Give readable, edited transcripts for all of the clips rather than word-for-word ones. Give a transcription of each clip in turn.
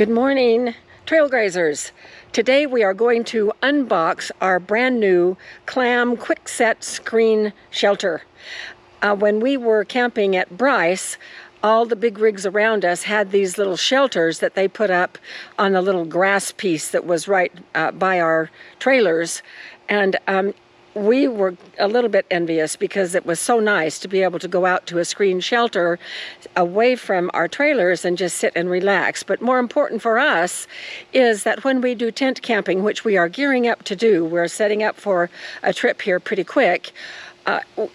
Good morning, trail grazers. Today we are going to unbox our brand new CLAM quick set screen shelter. When we were camping at Bryce, all the big rigs around us had these little shelters that they put up on a little grass piece that was right by our trailers. And we were a little bit envious because it was so nice to be able to go out to a screen shelter away from our trailers and just sit and relax. But more important for us is that when we do tent camping, which we are gearing up to do, we're setting up for a trip here pretty quick.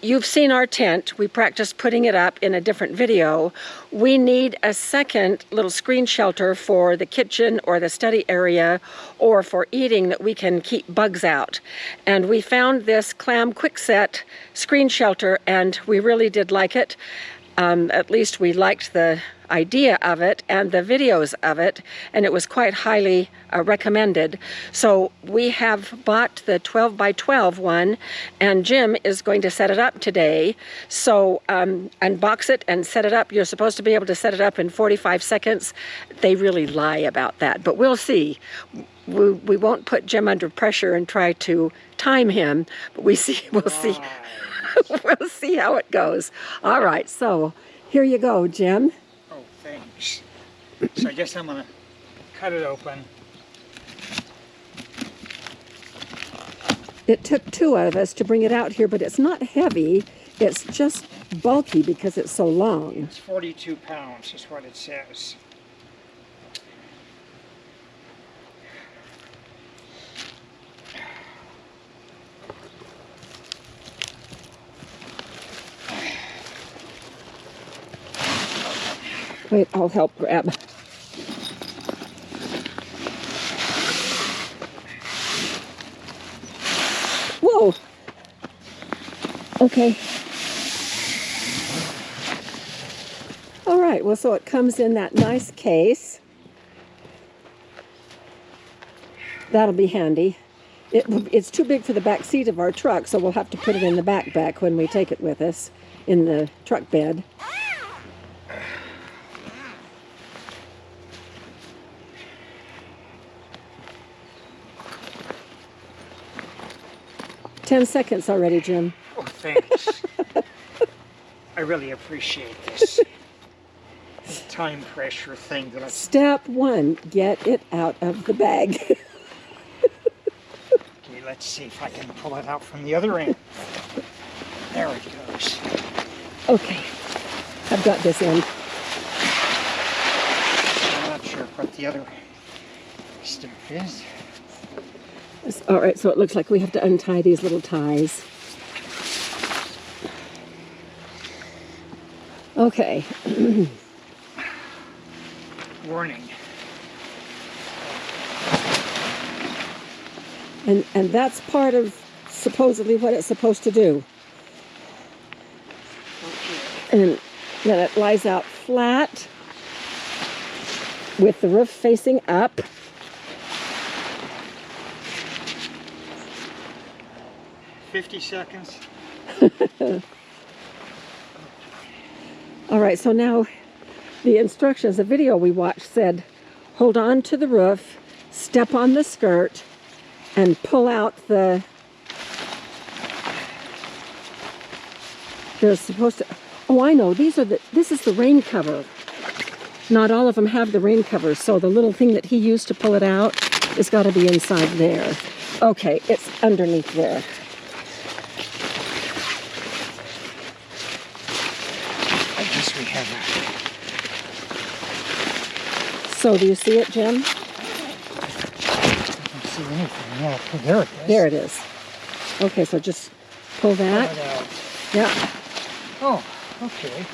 You've seen our tent. We practiced putting it up in a different video. We need a second little screen shelter for the kitchen or the study area or for eating that we can keep bugs out. And we found this CLAM quick set screen shelter and we really did like it. At least we liked the idea of it and the videos of it, and it was quite highly recommended. So we have bought the 12 by 12 one, and Jim is going to set it up today. So unbox it and set it up. You're supposed to be able to set it up in 45 seconds. They really lie about that, but we'll see. We won't put Jim under pressure and try to time him, but we'll see. We'll see how it goes. All right, so here you go, Jim. Oh, thanks. So I guess I'm going to cut it open. It took two of us to bring it out here, but it's not heavy. It's just bulky because it's so long. It's 42 pounds is what it says. Wait, I'll help grab. Whoa! Okay. All right, well, so it comes in that nice case. That'll be handy. It's too big for the back seat of our truck, so we'll have to put it in the backpack when we take it with us in the truck bed. Ten seconds already, Jim. Oh, thanks. I really appreciate this time pressure thing that I... Step one, get it out of the bag. Okay, let's see if I can pull it out from the other end. There it goes. Okay, I've got this end. I'm not sure what the other step is. All right, so it looks like we have to untie these little ties. Okay. Warning. And that's part of supposedly what it's supposed to do. Okay. And then it lies out flat with the roof facing up. $50 seconds. All right, so now the instructions, the video we watched said, hold on to the roof, step on the skirt, and pull out the... They're supposed to... Oh, I know, this is the rain cover. Not all of them have the rain cover, so the little thing that he used to pull it out has got to be inside there. Okay, it's underneath there. I guess we have that. So do you see it, Jim? I don't see anything yet. Oh, there it is. There it is. Okay, so just pull that. Pull it out. Yeah. Oh, okay.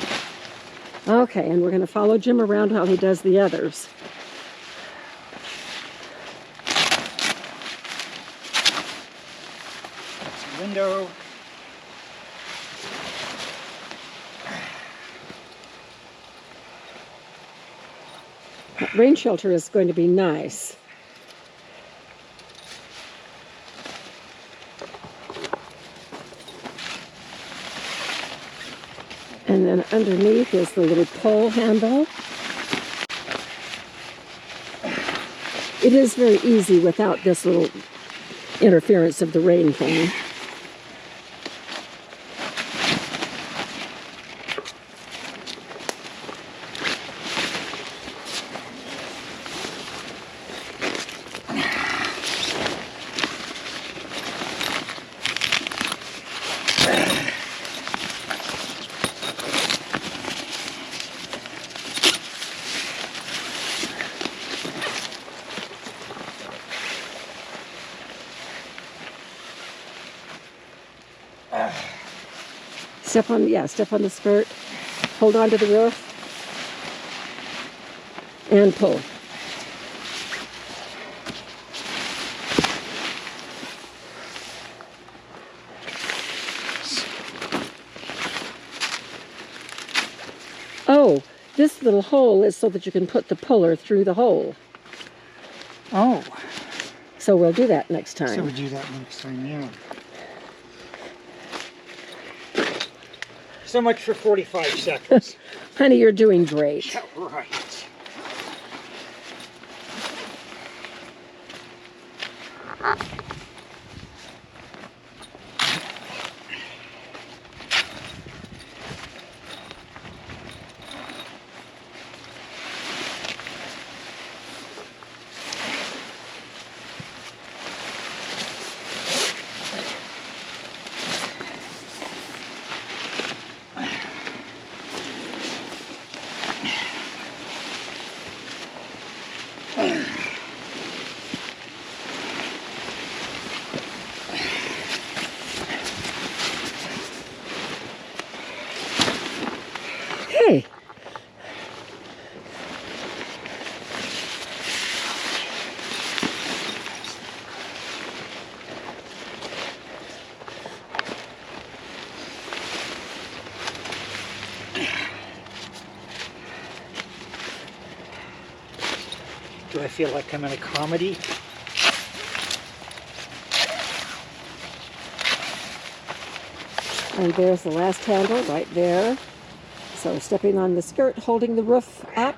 Okay, and we're going to follow Jim around while he does the others. That's a window. That rain shelter is going to be nice. And then underneath is the little pole handle. It is very easy without this little interference of the rain thing. Step on the skirt, hold on to the roof, and pull. Oh, this little hole is so that you can put the puller through the hole. Oh. So we'll do that next time. So we'll do that next time, yeah. So much for 45 seconds. Honey, you're doing great. Yeah, right. Hey. Do I feel like I'm in a comedy? And there's the last handle right there. So stepping on the skirt, holding the roof up.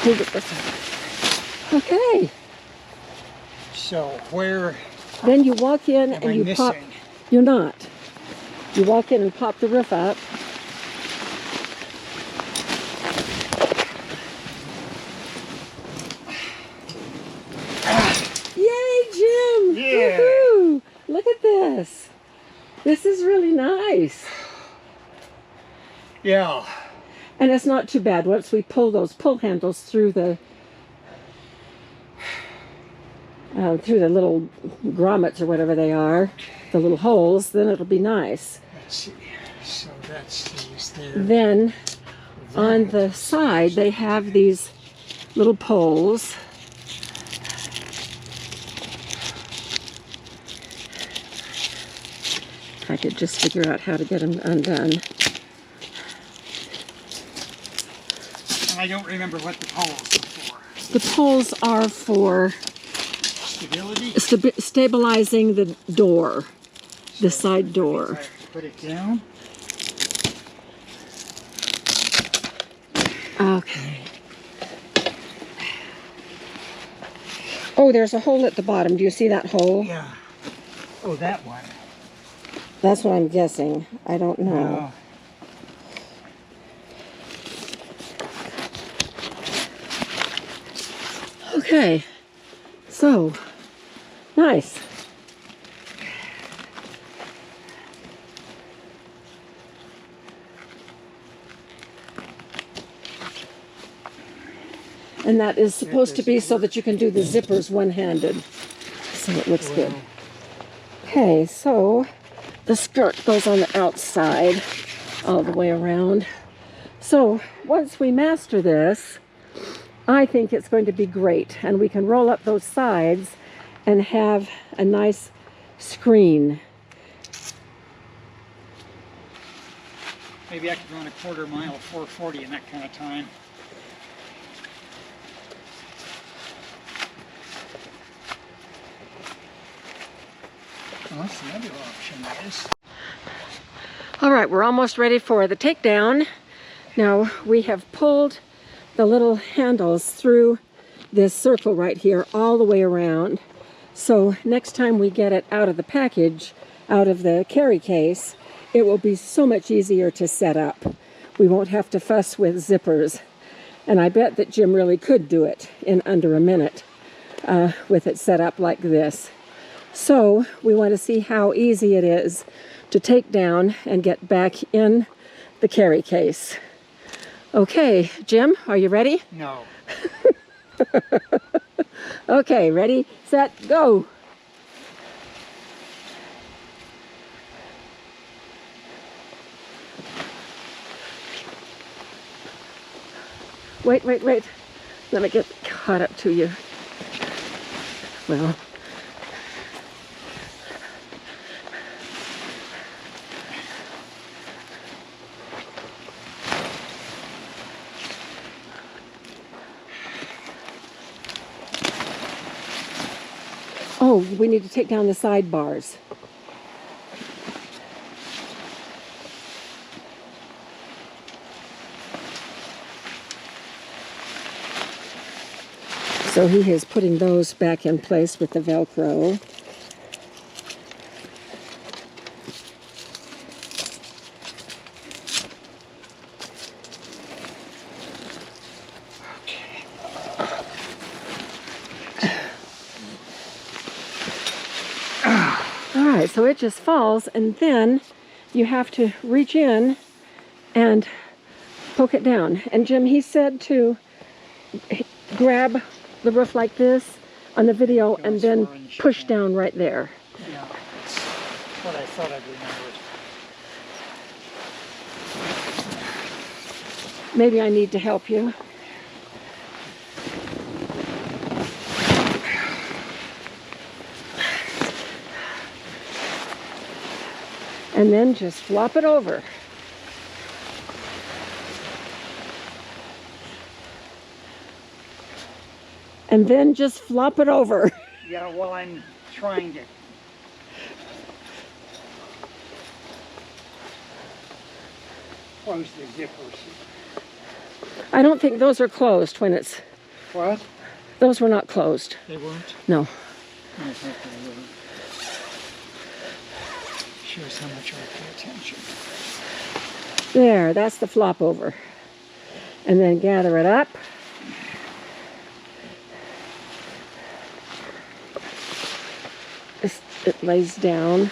Move it this way. Okay. So where Then you walk in am and I you missing? pop. You're not. You walk in and pop the roof up. Yay, Jim! Yeah. Woohoo! Look at this. This is really nice. Yeah. And it's not too bad. Once we pull those pull handles through the little grommets or whatever they are, the little holes, then it'll be nice. Let's see. So that stays there. Then on the side they have these little poles. If I could just figure out how to get them undone. And I don't remember what the poles are for. The poles are for Stability? stabilizing the door, the side door. If I put it down. Okay. Oh, there's a hole at the bottom. Do you see that hole? Yeah. Oh, that one. That's what I'm guessing. I don't know. Okay. So, nice. And that is supposed to be so that you can do the zippers one-handed. So it looks good. Okay, so the skirt goes on the outside all the way around. So once we master this, I think it's going to be great. And we can roll up those sides and have a nice screen. Maybe I could run a quarter mile of 440 in that kind of time. Well, that's another option, I guess. All right, we're almost ready for the takedown. Now we have pulled the little handles through this circle right here all the way around. So next time we get it out of the package, out of the carry case, it will be so much easier to set up. We won't have to fuss with zippers. And I bet that Jim really could do it in under a minute with it set up like this. So we want to see how easy it is to take down and get back in the carry case. Okay, Jim, are you ready? No. Okay, ready, set, go. Wait. Let me get caught up to you. Well. Oh, we need to take down the sidebars. So he is putting those back in place with the Velcro. All right, so it just falls, and then you have to reach in and poke it down. And Jim, he said to grab the roof like this on the video and then push down right there. Yeah, that's what I thought I'd remembered. Maybe I need to help you. And then just flop it over. And then just flop it over. Yeah, well, I'm trying to. Close the zippers. I don't think those are closed when it's... What? Those were not closed. They weren't? No. I think they were. Shows how much I pay attention. There, that's the flop over. And then gather it up. It lays down.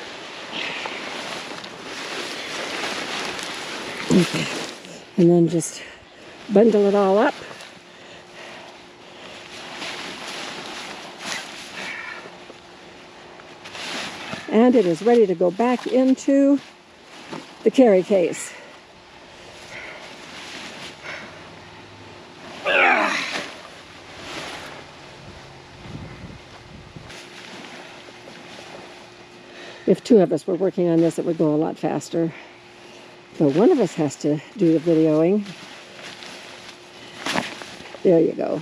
Okay. And then just bundle it all up. And it is ready to go back into the carry case. If two of us were working on this, it would go a lot faster. But one of us has to do the videoing. There you go.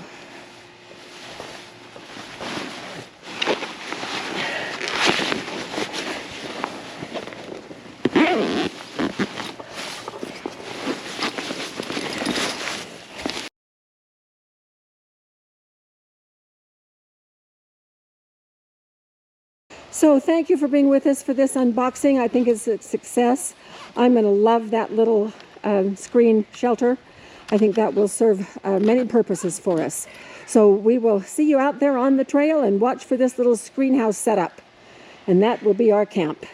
So thank you for being with us for this unboxing. I think it's a success. I'm going to love that little screen shelter. I think that will serve many purposes for us. So we will see you out there on the trail and watch for this little screen house setup. And that will be our camp.